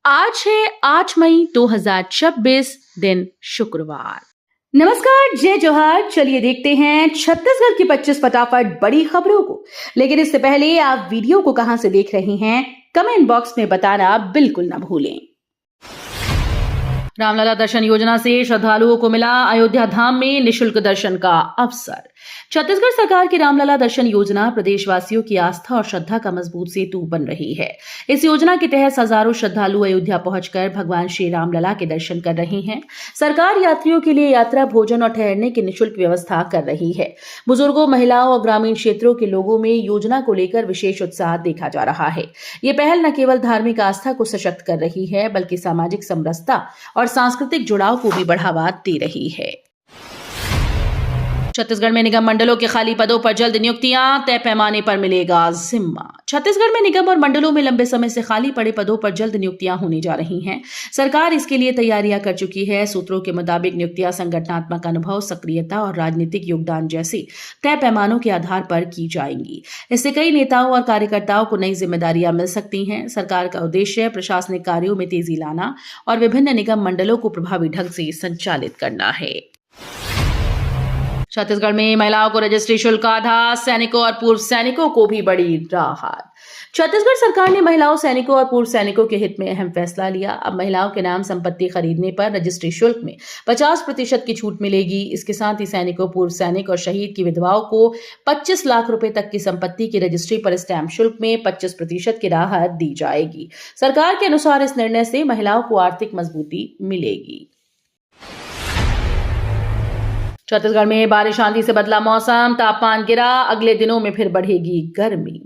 आज है 8 मई 2026 दिन शुक्रवार। नमस्कार, जय जोहार। चलिए देखते हैं छत्तीसगढ़ की 25 फटाफट बड़ी खबरों को। लेकिन इससे पहले आप वीडियो को कहां से देख रहे हैं, कमेंट बॉक्स में बताना बिल्कुल न भूलें। रामलला दर्शन योजना से श्रद्धालुओं को मिला अयोध्या धाम में निशुल्क दर्शन का अवसर। छत्तीसगढ़ सरकार की रामलला दर्शन योजना प्रदेशवासियों की आस्था और श्रद्धा का मजबूत सेतु बन रही है। इस योजना के तहत हजारों श्रद्धालु अयोध्या पहुंचकर भगवान श्री रामलला के दर्शन कर रहे हैं। सरकार यात्रियों के लिए यात्रा, भोजन और ठहरने की निःशुल्क व्यवस्था कर रही है। बुजुर्गों, महिलाओं और ग्रामीण क्षेत्रों के लोगों में योजना को लेकर विशेष उत्साह देखा जा रहा है। ये पहल न केवल धार्मिक आस्था को सशक्त कर रही है, बल्कि सामाजिक समरसता और सांस्कृतिक जुड़ाव को भी बढ़ावा दे रही है। छत्तीसगढ़ में निगम मंडलों के खाली पदों पर जल्द नियुक्तियां, तय पैमाने पर मिलेगा जिम्मा। छत्तीसगढ़ में निगम और मंडलों में लंबे समय से खाली पड़े पदों पर जल्द नियुक्तियां होने जा रही हैं। सरकार इसके लिए तैयारियां कर चुकी है। सूत्रों के मुताबिक नियुक्तियां संगठनात्मक अनुभव, सक्रियता और राजनीतिक योगदान जैसे तय पैमानों के आधार पर की जाएंगी। इससे कई नेताओं और कार्यकर्ताओं को नई जिम्मेदारियां मिल सकती हैं। सरकार का उद्देश्य प्रशासनिक कार्यों में तेजी लाना और विभिन्न निगम मंडलों को प्रभावी ढंग से संचालित करना है। छत्तीसगढ़ में महिलाओं को रजिस्ट्री शुल्क आधा, सैनिकों और पूर्व सैनिकों को भी बड़ी राहत। छत्तीसगढ़ सरकार ने महिलाओं, सैनिकों और पूर्व सैनिकों के हित में अहम फैसला लिया। अब महिलाओं के नाम संपत्ति खरीदने पर रजिस्ट्री शुल्क में 50% की छूट मिलेगी। इसके साथ ही सैनिकों, पूर्व सैनिक और शहीद की विधवाओं को 25 लाख रुपए तक की संपत्ति की रजिस्ट्री पर स्टैंप शुल्क में 25% की राहत दी जाएगी। सरकार के अनुसार इस निर्णय से महिलाओं को आर्थिक मजबूती मिलेगी। छत्तीसगढ़ में बारिश, आंधी से बदला मौसम, तापमान गिरा, अगले दिनों में फिर बढ़ेगी गर्मी।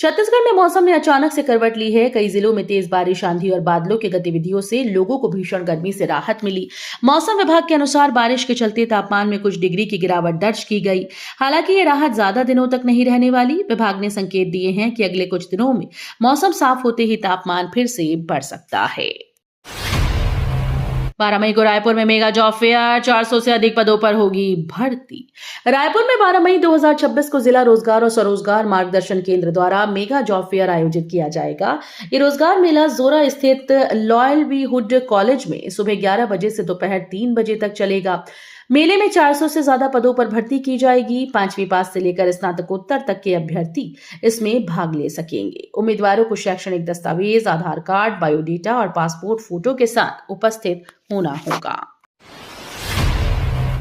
छत्तीसगढ़ में मौसम ने अचानक से करवट ली है। कई जिलों में तेज बारिश, आंधी और बादलों की गतिविधियों से लोगों को भीषण गर्मी से राहत मिली। मौसम विभाग के अनुसार बारिश के चलते तापमान में कुछ डिग्री की गिरावट दर्ज की गई। हालांकि ये राहत ज्यादा दिनों तक नहीं रहने वाली। विभाग ने संकेत दिए हैं कि अगले कुछ दिनों में मौसम साफ होते ही तापमान फिर से बढ़ सकता है। 12 मई को रायपुर में मेगा जॉब फेयर, 400 से अधिक पदों पर होगी भर्ती। रायपुर में 12 मई 2026 को जिला रोजगार और स्वरोजगार मार्गदर्शन केंद्र द्वारा मेगा जॉब फेयर आयोजित किया जाएगा। ये रोजगार मेला जोरा स्थित लॉयललीहुड कॉलेज में सुबह 11 बजे से दोपहर 3 बजे तक चलेगा। मेले में 400 से ज्यादा पदों पर भर्ती की जाएगी। 5वीं पास से लेकर स्नातकोत्तर तक के अभ्यर्थी इसमें भाग ले सकेंगे। उम्मीदवारों को शैक्षणिक दस्तावेज, आधार कार्ड, बायोडेटा और पासपोर्ट फोटो के साथ उपस्थित होना होगा।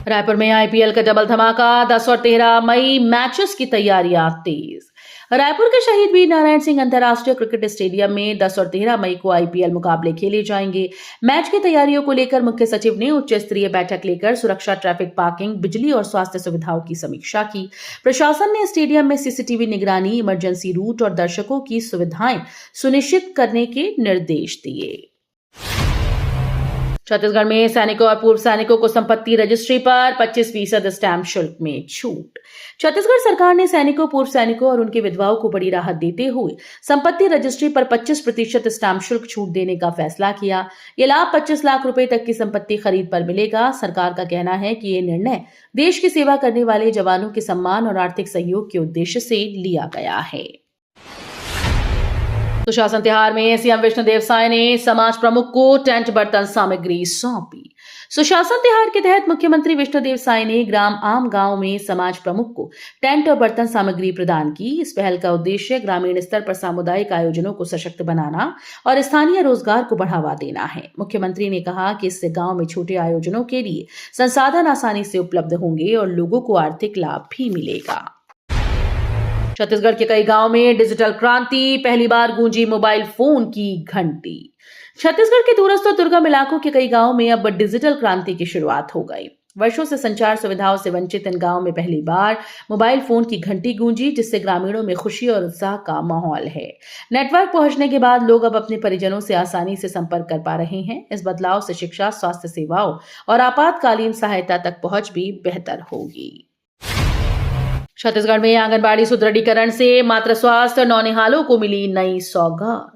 रायपुर में आईपीएल का डबल धमाका, 10 और 13 मई मैचेस की तैयारियां तेज। रायपुर के शहीद वीर नारायण सिंह अंतर्राष्ट्रीय क्रिकेट स्टेडियम में 10 और 13 मई को आईपीएल मुकाबले खेले जाएंगे। मैच की तैयारियों को लेकर मुख्य सचिव ने उच्च स्तरीय बैठक लेकर सुरक्षा, ट्रैफिक, पार्किंग, बिजली और स्वास्थ्य सुविधाओं की समीक्षा की। प्रशासन ने स्टेडियम में सीसीटीवी निगरानी, इमरजेंसी रूट और दर्शकों की सुविधाएं सुनिश्चित करने के निर्देश दिए। छत्तीसगढ़ में सैनिकों और पूर्व सैनिकों को संपत्ति रजिस्ट्री पर 25% स्टैंप शुल्क में छूट। छत्तीसगढ़ सरकार ने सैनिकों, पूर्व सैनिकों और उनकी विधवाओं को बड़ी राहत देते हुए संपत्ति रजिस्ट्री पर 25% स्टैंप शुल्क छूट देने का फैसला किया। ये लाभ 25 लाख रुपए तक की संपत्ति खरीद पर मिलेगा। सरकार का कहना है कि ये निर्णय देश की सेवा करने वाले जवानों के सम्मान और आर्थिक सहयोग के उद्देश्य से लिया गया है। सुशासन त्योहार में सीएम विष्णुदेव साय ने समाज प्रमुख को टेंट, बर्तन सामग्री सौंपी। सुशासन त्योहार के तहत मुख्यमंत्री विष्णुदेव साय ने ग्राम आम गांव में समाज प्रमुख को टेंट और बर्तन सामग्री प्रदान की। इस पहल का उद्देश्य ग्रामीण स्तर पर सामुदायिक आयोजनों को सशक्त बनाना और स्थानीय रोजगार को बढ़ावा देना है। मुख्यमंत्री ने कहा कि इससे गांव में छोटे आयोजनों के लिए संसाधन आसानी से उपलब्ध होंगे और लोगों को आर्थिक लाभ भी मिलेगा। छत्तीसगढ़ के कई गांव में डिजिटल क्रांति, पहली बार गूंजी मोबाइल फोन की घंटी। छत्तीसगढ़ के दूरस्थ और दुर्गम इलाकों के कई गांवों में अब डिजिटल क्रांति की शुरुआत हो गई। वर्षों से संचार सुविधाओं से वंचित इन गांवों में पहली बार मोबाइल फोन की घंटी गूंजी, जिससे ग्रामीणों में खुशी और उत्साह का माहौल है। नेटवर्क पहुंचने के बाद लोग अब अपने परिजनों से आसानी से संपर्क कर पा रहे हैं। इस बदलाव से शिक्षा, स्वास्थ्य सेवाओं और आपातकालीन सहायता तक पहुंच भी बेहतर होगी। छत्तीसगढ़ में आंगनबाड़ी सुदृढ़ीकरण से मातृ स्वास्थ्य नौनिहालों को मिली नई सौगात।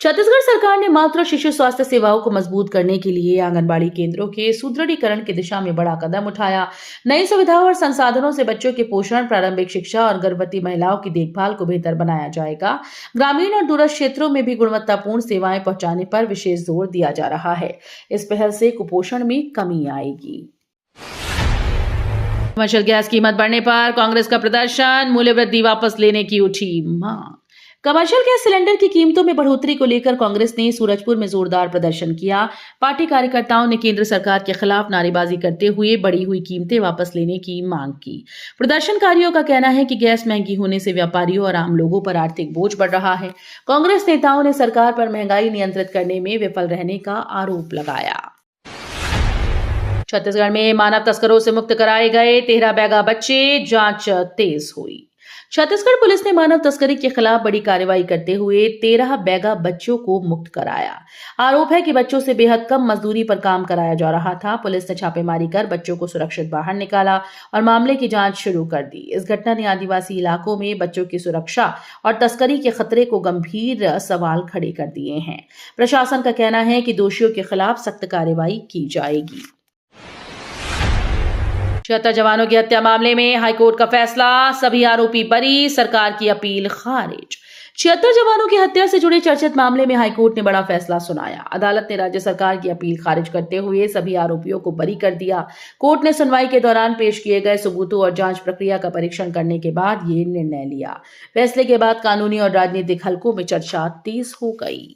छत्तीसगढ़ सरकार ने मातृ और शिशु स्वास्थ्य सेवाओं को मजबूत करने के लिए आंगनबाड़ी केंद्रों के सुदृढ़ीकरण की दिशा में बड़ा कदम उठाया। नई सुविधाओं और संसाधनों से बच्चों के पोषण, प्रारंभिक शिक्षा और गर्भवती महिलाओं की देखभाल को बेहतर बनाया जाएगा। ग्रामीण और दूरस्थ क्षेत्रों में भी गुणवत्तापूर्ण सेवाएं पहुंचाने पर विशेष जोर दिया जा रहा है। इस पहल से कुपोषण में कमी आएगी। कमर्शियल गैस कीमत बढ़ने पर कांग्रेस का प्रदर्शन, मूल्य वृद्धि वापस लेने की उठी मांग। कमर्शियल गैस सिलेंडर की कीमतों में बढ़ोतरी को लेकर कांग्रेस ने सूरजपुर में जोरदार प्रदर्शन किया। पार्टी कार्यकर्ताओं ने केंद्र सरकार के खिलाफ नारेबाजी करते हुए बढ़ी हुई कीमतें वापस लेने की मांग की। प्रदर्शनकारियों का कहना है कि गैस महंगी होने से व्यापारियों और आम लोगों पर आर्थिक बोझ बढ़ रहा है। कांग्रेस नेताओं ने सरकार पर महंगाई नियंत्रित करने में विफल रहने का आरोप लगाया। छत्तीसगढ़ में मानव तस्करों से मुक्त कराए गए 13 बैगा बच्चे, जांच तेज हुई। छत्तीसगढ़ पुलिस ने मानव तस्करी के खिलाफ बड़ी कार्रवाई करते हुए 13 बैगा बच्चों को मुक्त कराया। आरोप है कि बच्चों से बेहद कम मजदूरी पर काम कराया जा रहा था। पुलिस ने छापेमारी कर बच्चों को सुरक्षित बाहर निकाला और मामले की जांच शुरू कर दी। इस घटना ने आदिवासी इलाकों में बच्चों की सुरक्षा और तस्करी के खतरे को गंभीर सवाल खड़े कर दिए हैं। प्रशासन का कहना है कि दोषियों के खिलाफ सख्त कार्रवाई की जाएगी। 76 जवानों की हत्या मामले में हाईकोर्ट का फैसला, सभी आरोपी बरी, सरकार की अपील खारिज। 76 जवानों की हत्या से जुड़े चर्चित मामले में हाईकोर्ट ने बड़ा फैसला सुनाया। अदालत ने राज्य सरकार की अपील खारिज करते हुए सभी आरोपियों को बरी कर दिया। कोर्ट ने सुनवाई के दौरान पेश किए गए सबूतों और जांच प्रक्रिया का परीक्षण करने के बाद ये निर्णय लिया। फैसले के बाद कानूनी और राजनीतिक हलकों में चर्चा तेज हो गई।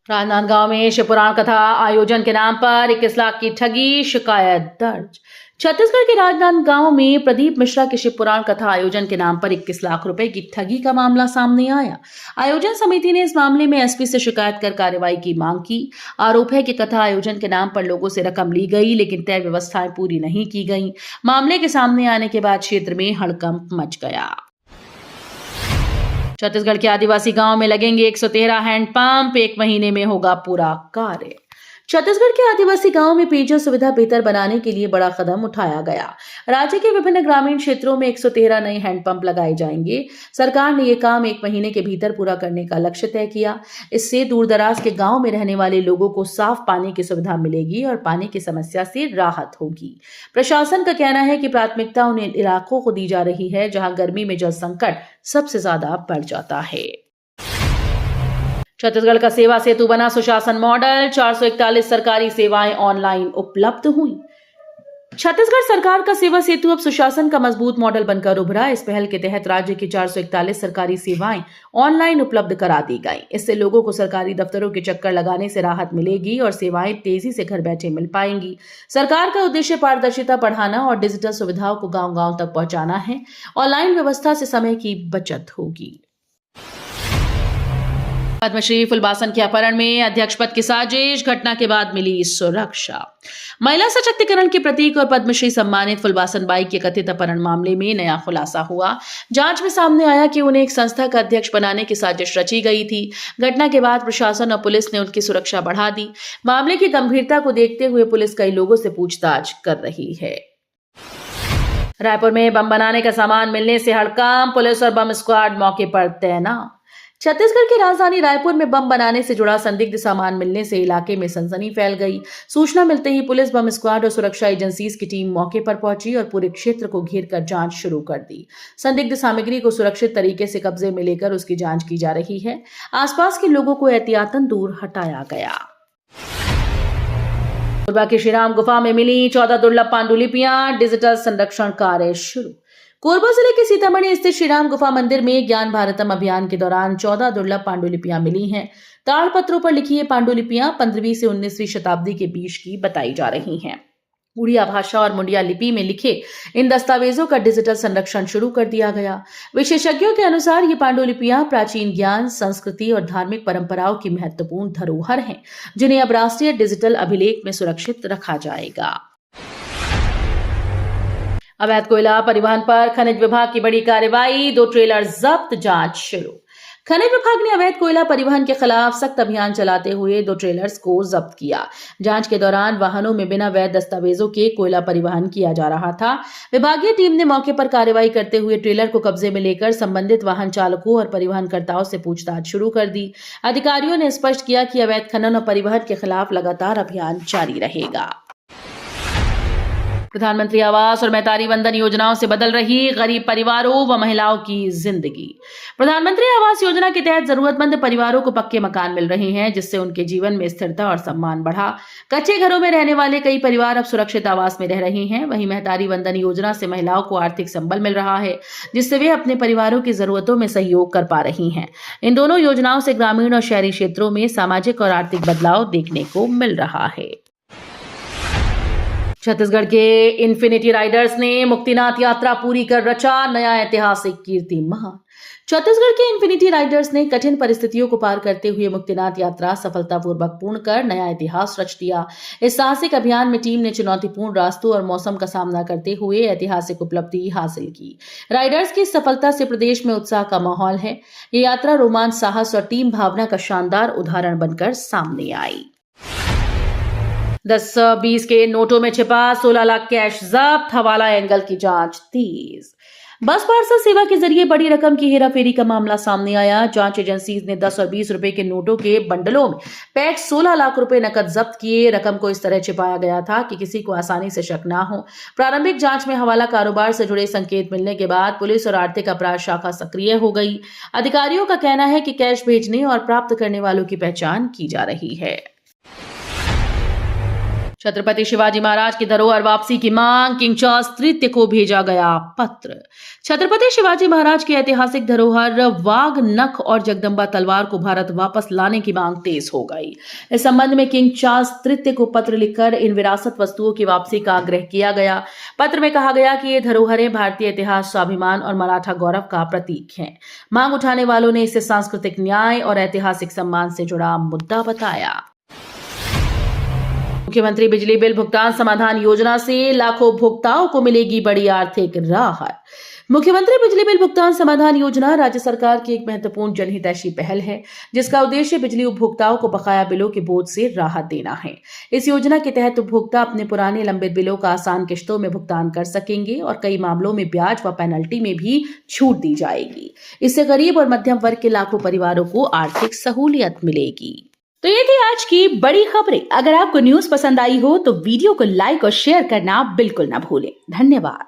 राजनांदगांव में शिव पुराण कथा आयोजन के नाम पर 21 लाख की ठगी, शिकायत दर्ज। छत्तीसगढ़ के राजनांदगांव में प्रदीप मिश्रा के शिव पुराण कथा आयोजन के नाम पर 21 लाख रुपए की ठगी का मामला सामने आया। आयोजन समिति ने इस मामले में एसपी से शिकायत कर कार्रवाई की मांग की। आरोप है कि कथा आयोजन के नाम पर लोगों से रकम ली गई, लेकिन तय व्यवस्थाएं पूरी नहीं की गई। मामले के सामने आने के बाद क्षेत्र में हड़कंप मच गया। छत्तीसगढ़ के आदिवासी गांव में लगेंगे 113 हैंडपंप, 1 महीने में होगा पूरा कार्य। छत्तीसगढ़ के आदिवासी गांवों में पेयजल सुविधा बेहतर बनाने के लिए बड़ा कदम उठाया गया। राज्य के विभिन्न ग्रामीण क्षेत्रों में 113 नए हैंडपंप लगाए जाएंगे। सरकार ने यह काम 1 महीने के भीतर पूरा करने का लक्ष्य तय किया। इससे दूरदराज के गांव में रहने वाले लोगों को साफ पानी की सुविधा मिलेगी और पानी की समस्या से राहत होगी। प्रशासन का कहना है कि प्राथमिकता उन इलाकों को दी जा रही है जहां गर्मी में जल संकट सबसे ज्यादा बढ़ जाता है। छत्तीसगढ़ का सेवा सेतु बना सुशासन मॉडल, 441 सरकारी सेवाएं ऑनलाइन उपलब्ध हुई। छत्तीसगढ़ सरकार का सेवा सेतु अब सुशासन का मजबूत मॉडल बनकर उभरा। इस पहल के तहत राज्य की 441 सरकारी सेवाएं ऑनलाइन उपलब्ध करा दी गई। इससे लोगों को सरकारी दफ्तरों के चक्कर लगाने से राहत मिलेगी और सेवाएं तेजी से घर बैठे मिल पाएंगी। सरकार का उद्देश्य पारदर्शिता बढ़ाना और डिजिटल सुविधाओं को गांव-गांव तक पहुंचाना है। ऑनलाइन व्यवस्था से समय की बचत होगी। पद्मश्री फुलबासन के अपहरण में अध्यक्ष पद की साजिश, घटना के बाद मिली सुरक्षा। महिला सशक्तिकरण के प्रतीक और पद्मश्री सम्मानित फुलबासन बाई के कथित अपहरण मामले में नया खुलासा हुआ। जांच में सामने आया कि उन्हें एक संस्था का अध्यक्ष बनाने की साजिश रची गई थी। घटना के बाद प्रशासन और पुलिस ने उनकी सुरक्षा बढ़ा दी। मामले की गंभीरता को देखते हुए पुलिस कई लोगों से पूछताछ कर रही है। रायपुर में बम बनाने का सामान मिलने से हड़कंप, पुलिस और बम स्क्वाड मौके पर तैनात। छत्तीसगढ़ की राजधानी रायपुर में बम बनाने से जुड़ा संदिग्ध सामान मिलने से इलाके में सनसनी फैल गई। सूचना मिलते ही पुलिस, बम स्क्वाड और सुरक्षा एजेंसीज की टीम मौके पर पहुंची और पूरे क्षेत्र को घेरकर जांच शुरू कर दी। संदिग्ध सामग्री को सुरक्षित तरीके से कब्जे में लेकर उसकी जांच की जा रही है। आसपास के लोगों को एहतियातन दूर हटाया गया। कोरबा की श्रीराम गुफा में मिली 14 दुर्लभ पांडुलिपियां, डिजिटल संरक्षण कार्य शुरू। कोरबा जिले के सीतामढ़ी स्थित श्रीराम गुफा मंदिर में ज्ञान भारतम अभियान के दौरान 14 दुर्लभ पांडुलिपियां मिली हैं। ताड़पत्रों पर लिखी ये पांडुलिपियां 15वीं से 19वीं शताब्दी के बीच की बताई जा रही हैं। उड़िया भाषा और मुंडिया लिपि में लिखे इन दस्तावेजों का डिजिटल संरक्षण शुरू कर दिया गया। विशेषज्ञों के अनुसार ये पांडुलिपियां प्राचीन ज्ञान, संस्कृति और धार्मिक परंपराओं की महत्वपूर्ण धरोहर हैं, जिन्हें अब राष्ट्रीय डिजिटल अभिलेख में सुरक्षित रखा जाएगा। अवैध कोयला परिवहन पर खनिज विभाग की बड़ी कार्रवाई, 2 ट्रेलर जब्त, जांच शुरू। खनन विभाग ने अवैध कोयला परिवहन के खिलाफ सख्त अभियान चलाते हुए 2 ट्रेलर्स को जब्त किया। जांच के दौरान वाहनों में बिना वैध दस्तावेजों के कोयला परिवहन किया जा रहा था। विभागीय टीम ने मौके पर कार्रवाई करते हुए ट्रेलर को कब्जे में लेकर संबंधित वाहन चालकों और परिवहनकर्ताओं से पूछताछ शुरू कर दी। अधिकारियों ने स्पष्ट किया कि अवैध खनन और परिवहन के खिलाफ लगातार अभियान जारी रहेगा। प्रधानमंत्री आवास और महतारी वंदन योजनाओं से बदल रही गरीब परिवारों व महिलाओं की जिंदगी। प्रधानमंत्री आवास योजना के तहत जरूरतमंद परिवारों को पक्के मकान मिल रहे हैं, जिससे उनके जीवन में स्थिरता और सम्मान बढ़ा। कच्चे घरों में रहने वाले कई परिवार अब सुरक्षित आवास में रह रहे हैं। वहीं महतारी वंदन योजना से महिलाओं को आर्थिक संबल मिल रहा है, जिससे वे अपने परिवारों की जरूरतों में सहयोग कर पा रही हैं। इन दोनों योजनाओं से ग्रामीण और शहरी क्षेत्रों में सामाजिक और आर्थिक बदलाव देखने को मिल रहा है। छत्तीसगढ़ के इन्फिनिटी राइडर्स ने मुक्तिनाथ यात्रा पूरी कर रचा नया ऐतिहासिक कीर्तिमान। छत्तीसगढ़ के इन्फिनिटी राइडर्स ने कठिन परिस्थितियों को पार करते हुए मुक्तिनाथ यात्रा सफलतापूर्वक पूर्ण कर नया इतिहास रच दिया। इस साहसिक अभियान में टीम ने चुनौतीपूर्ण रास्तों और मौसम का सामना करते हुए ऐतिहासिक उपलब्धि हासिल की। राइडर्स की सफलता से प्रदेश में उत्साह का माहौल है। ये यात्रा रोमांच, साहस और टीम भावना का शानदार उदाहरण बनकर सामने आई। 10-20 के नोटों में छिपा 16 लाख कैश जब्त, हवाला एंगल की जांच तेज। बस पार्सल सेवा के जरिए बड़ी रकम की हेराफेरी का मामला सामने आया। जांच एजेंसीज ने 10 और 20 रुपए के नोटों के बंडलों में पैक 16 लाख रुपए नकद जब्त किए। रकम को इस तरह छिपाया गया था कि किसी को आसानी से शक ना हो। प्रारंभिक जांच में हवाला कारोबार से जुड़े संकेत मिलने के बाद पुलिस और आर्थिक अपराध शाखा सक्रिय हो गई। अधिकारियों का कहना है कि कैश भेजने और प्राप्त करने वालों की पहचान की जा रही है। छत्रपति शिवाजी महाराज की धरोहर वापसी की मांग, किंग चार्ल्स तृतीय को भेजा गया पत्र। छत्रपति शिवाजी महाराज की ऐतिहासिक धरोहर वाघ नख और जगदम्बा तलवार को भारत वापस लाने की मांग तेज हो गई। इस संबंध में किंग चार्ल्स तृतीय को पत्र लिखकर इन विरासत वस्तुओं की वापसी का आग्रह किया गया। पत्र में कहा गया कि ये धरोहरें भारतीय इतिहास, स्वाभिमान और मराठा गौरव का प्रतीक हैं। मांग उठाने वालों ने इसे सांस्कृतिक न्याय और ऐतिहासिक सम्मान से जुड़ा मुद्दा बताया। मुख्यमंत्री बिजली बिल भुगतान समाधान योजना से लाखों उपभोक्ताओं को मिलेगी बड़ी आर्थिक राहत। मुख्यमंत्री बिजली बिल भुगतान समाधान योजना राज्य सरकार की एक महत्वपूर्ण जनहितैषी पहल है, जिसका उद्देश्य बिजली उपभोक्ताओं को बकाया बिलों के बोझ से राहत देना है। इस योजना के तहत उपभोक्ता अपने पुराने लंबित बिलों का आसान किश्तों में भुगतान कर सकेंगे और कई मामलों में ब्याज व पेनल्टी में भी छूट दी जाएगी। इससे गरीब और मध्यम वर्ग के लाखों परिवारों को आर्थिक सहूलियत मिलेगी। तो ये थी आज की बड़ी खबरें। अगर आपको न्यूज पसंद आई हो तो वीडियो को लाइक और शेयर करना बिल्कुल ना भूलें। धन्यवाद।